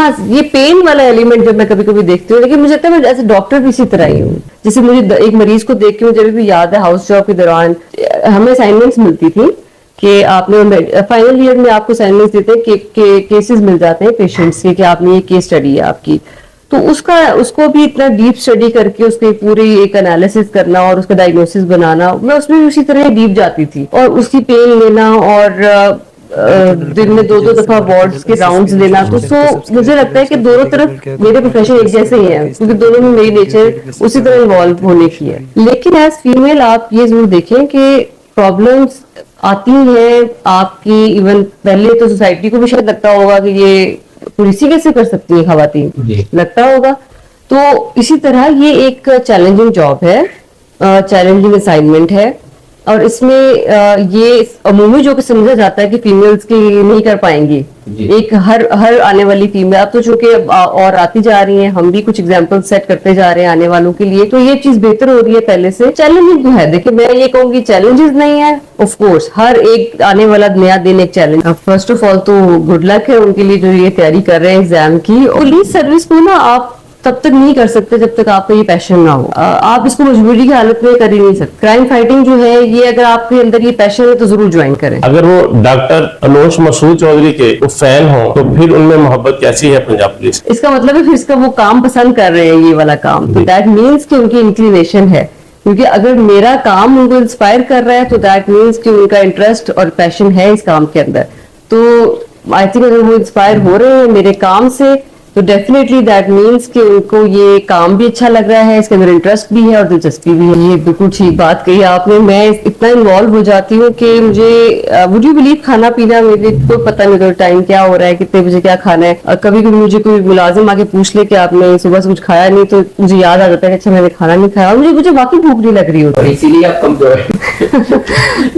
हाँ, ये पेन वाला एलिमेंट जब मैं कभी कभी देखती हूँ, लेकिन मुझे लगता है मैं एज ए डॉक्टर भी इसी तरह ही हूँ। जैसे मुझे एक मरीज को देख के मुझे अभी भी याद है, हाउस जॉब के दौरान हमें असाइनमेंट्स मिलती थी कि आपने फाइनल ईयर में आपको असाइनमेंट्स देते हैं कि केसेस मिल जाते हैं पेशेंट्स के, कि आपने ये केस स्टडी है आपकी, तो उसको भी इतना डीप स्टडी करके उसकी पूरी एक एनालिसिस करना और उसका डायग्नोसिस बनाना, मैं उसमें भी उसी तरह डीप जाती थी। और उसकी पेन लेना और दिन में 2-2 दफा वार्ड्स के राउंड्स लेना, तो मुझे लगता है कि दोनों तरफ मेरे प्रोफेशन एक जैसे ही है, क्योंकि दोनों में मेरी नेचर उसी तरह इन्वॉल्व होने की है। लेकिन एज फीमेल आप ये जरूर देखें कि प्रॉब्लम्स आती हैं आपकी, इवन पहले तो सोसाइटी को भी शायद लगता होगा कि ये पुलिसी कैसे कर सकती है खवातीन, लगता होगा। तो इसी तरह ये एक चैलेंजिंग जॉब है, चैलेंजिंग असाइनमेंट है, और इसमें ये अमूमी जो कि समझा जाता है कि फीमेल्स की नहीं कर पाएंगी, एक हर आने वाली फीमेल, अब तो चूंकि और आती जा रही हैं, हम भी कुछ एग्जांपल सेट करते जा रहे हैं आने वालों के लिए, तो ये चीज बेहतर हो रही है पहले से। चैलेंजिंग तो है, देखिए मैं ये कहूंगी चैलेंजेस नहीं है, ऑफ कोर्स हर एक आने वाला नया दिन एक चैलेंज। फर्स्ट ऑफ ऑल तो गुड लक है उनके लिए जो ये तैयारी कर रहे हैं एग्जाम की। पुलिस सर्विस को ना आप तब तक नहीं कर सकते जब तक आपका ये पैशन ना हो, आप इसको मजबूरी की हालत में कर ही नहीं सकते। क्राइम फाइटिंग जो है ये अगर आपके अंदर ये पैशन है तो जरूर ज्वाइन करें। अगर वो डॉक्टर अनोश मसूद चौधरी के फैन हो तो फिर उनमें मोहब्बत कैसी है पंजाब पुलिस? इसका मतलब है फिर इसका वो काम पसंद कर रहे हैं, ये वाला काम, तो दैट मीन्स कि उनकी इंक्लिनेशन है। क्योंकि अगर मेरा काम उनको इंस्पायर कर रहा है तो दैट मीन्स कि उनका इंटरेस्ट और पैशन है इस काम के अंदर। तो आई थिंक अगर वो इंस्पायर हो रहे हैं मेरे काम से तो डेफिनेटली दैट मीन्स कि उनको ये काम भी अच्छा लग रहा है, इसके अंदर इंटरेस्ट भी है और दिलचस्पी भी है। ये बिल्कुल ठीक बात कही आपने। मैं इतना इन्वॉल्व हो जाती हूँ कि मुझे वुड यू बिलीव खाना पीना मेरे कोई पता नहीं होता, टाइम क्या हो रहा है, कितने बजे क्या खाना है। कभी कभी मुझे कोई मुलाजिम आके पूछ ले कि आपने सुबह से कुछ खाया नहीं, तो मुझे याद आ जाता है कि अच्छा मैंने खाना नहीं खाया, और मुझे वाकई भूख नहीं लग रही होती, इसीलिए आप कमजोर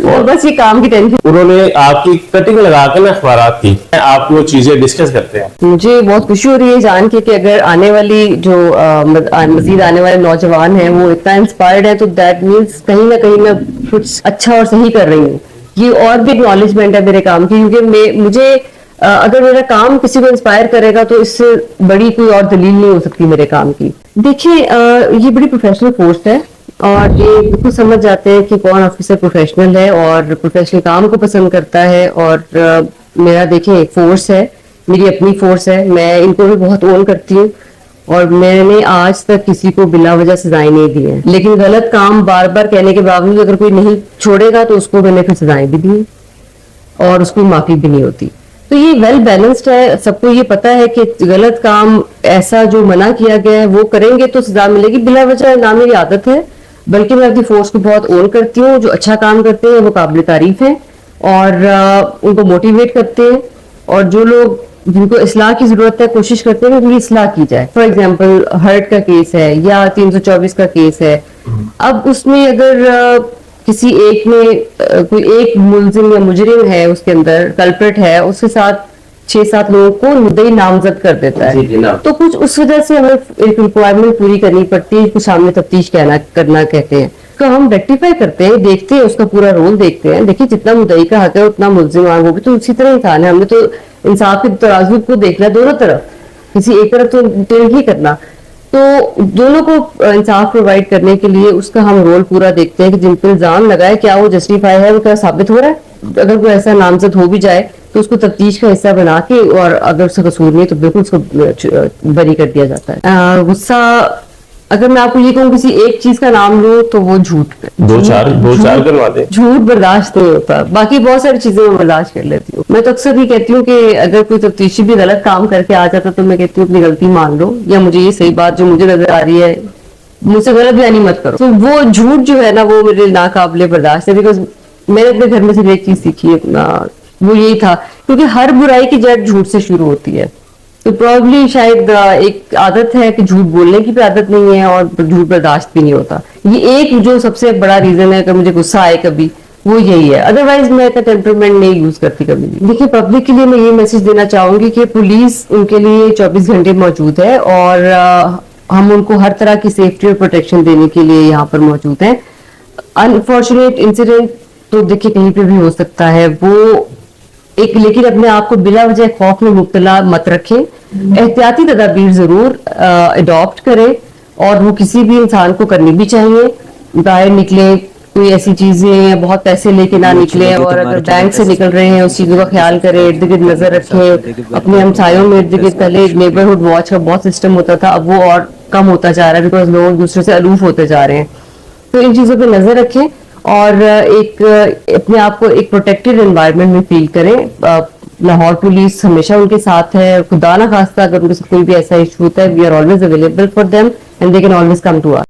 और बस ये काम की टेंशन। उन्होंने आपकी कटिंग लगा के ना अखबारात की, आप वो चीजें डिस्कस करते हैं। मुझे बहुत खुशी हो रही है जान के कि अगर आने वाली जो मजीद आने वाले नौजवान हैं वो इतना इंस्पायर्ड है, तो दैट मीन्स कहीं ना कहीं मैं कुछ अच्छा और सही कर रही हूँ। ये और भी एक्नॉलेजमेंट है मेरे काम की, क्योंकि मुझे अगर मेरा काम किसी को इंस्पायर करेगा तो इससे बड़ी कोई और दलील नहीं हो सकती मेरे काम की। देखिए ये बड़ी प्रोफेशनल फोर्स है और ये बिल्कुल समझ जाते हैं कि कौन ऑफिसर प्रोफेशनल है और प्रोफेशनल काम को पसंद करता है। और मेरा देखिए एक फोर्स है, मेरी अपनी फोर्स है, मैं इनको भी बहुत ओन करती हूँ और मैंने आज तक किसी को बिला वजह सजाएं नहीं दी है। लेकिन गलत काम बार बार कहने के बावजूद अगर कोई नहीं छोड़ेगा तो उसको मैंने फिर सजाएं भी दी और उसको माफी भी नहीं होती। तो ये वेल बैलेंस्ड है, सबको ये पता है कि गलत काम ऐसा जो मना किया गया है वो करेंगे तो सजा मिलेगी, बिला वजह ना मेरी आदत है। बल्कि मैं अपनी फोर्स को बहुत ओन करती हूँ, जो अच्छा काम करते हैं वो काबिल तारीफ है और उनको मोटिवेट करते हैं, और जो लोग जिनको इस्लाह की जरूरत है कोशिश करते हैं कि उनकी इस्लाह की जाए। फॉर एग्जांपल हर्ट का केस है या 324 का केस है, अब उसमें अगर किसी एक में कोई एक मुलजिम या मुजरिम है, उसके अंदर कल्प्रिट है, उसके साथ 6-7 लोगों को मुद्दई नामजद कर देता है, तो कुछ उस वजह से हमें एक रिक्वायरमेंट पूरी करनी पड़ती है, कुछ सामने तफ्तीश करना कहते हैं, तो हम रेक्टिफाई करते हैं, देखते हैं उसका पूरा रोल देखते हैं। देखिए जितना मुद्दई का हक है उतना मुलजिम वो भी तो उसी तरह इंसान है, हमने तो इंसाफ के तराजू को देखना दोनों तरफ, किसी एक तरफ तो नहीं करना। तो दोनों को इंसाफ प्रोवाइड करने के लिए उसका हम रोल पूरा देखते हैं कि जिन पर इल्जाम लगाए क्या वो जस्टिफाई है, वो क्या साबित हो रहा है। अगर कोई ऐसा नामजद हो भी जाए तो उसको तफ्तीश का हिस्सा बना के, और अगर उसका कसूर नहीं तो बिल्कुल उसको बरी कर दिया जाता है। गुस्सा अगर मैं आपको ये कहूँ किसी एक चीज का नाम लूं तो वो झूठ दो चार करवा दे। झूठ बर्दाश्त नहीं होता, बाकी बहुत सारी चीजें मैं बर्दाश्त कर लेती हूँ। मैं तो अक्सर ये कहती हूँ कि अगर कोई तफ्तीशी भी गलत काम करके आ जाता तो मैं कहती हूँ अपनी गलती मान लो, या मुझे ये सही बात जो मुझे नजर आ रही है मुझसे गलत बयानी मत करो। तो वो झूठ जो है ना वो मेरे नाकाबिले बर्दाश्त है, बिकॉज मैंने अपने घर में सिर्फ एक चीज सीखी है, वो यही था, क्योंकि हर बुराई की जड़ झूठ से शुरू होती है। तो प्रॉब्ली शायद एक आदत है कि झूठ बोलने की भी आदत नहीं है और झूठ बर्दाश्त भी नहीं होता। ये एक जो सबसे बड़ा रीजन है कि मुझे गुस्सा आए कभी, वो यही है। अदरवाइज मैं का टेम्परमेंट नहीं यूज करती कभी भी। देखिए पब्लिक के लिए मैं ये मैसेज देना चाहूंगी कि पुलिस उनके लिए 24 घंटे मौजूद है और हम उनको हर तरह की सेफ्टी और प्रोटेक्शन देने के लिए यहाँ पर मौजूद हैं। अनफॉर्चुनेट इंसिडेंट तो देखिए कहीं पे भी हो सकता है, वो एक लेकिन अपने आप को बिला वजह खौफ में मुब्तला मत रखें, एहतियाती तदाबीर जरूर अडॉप्ट करें और वो किसी भी इंसान को करनी भी चाहिए। बाहर निकले कोई ऐसी चीजें या बहुत पैसे लेके ना निकले, और अगर बैंक से निकल रहे हैं उस चीजों का ख्याल करें, इर्द गिर्द नजर रखें अपने हमसायों में। इर्द गिर्द पहले नेबरहुड वॉच का बहुत सिस्टम होता था, अब वो और कम होता जा रहा है बिकॉज लोग दूसरे से अलूफ होते जा रहे हैं। तो इन चीजों पे नजर रखें और एक अपने आप को एक प्रोटेक्टेड एनवायरनमेंट में फील करें। लाहौर पुलिस हमेशा उनके साथ है, खुदा ना खास्ता अगर उनके साथ कोई भी ऐसा इशू होता है, we are always available for them and they can always come to us.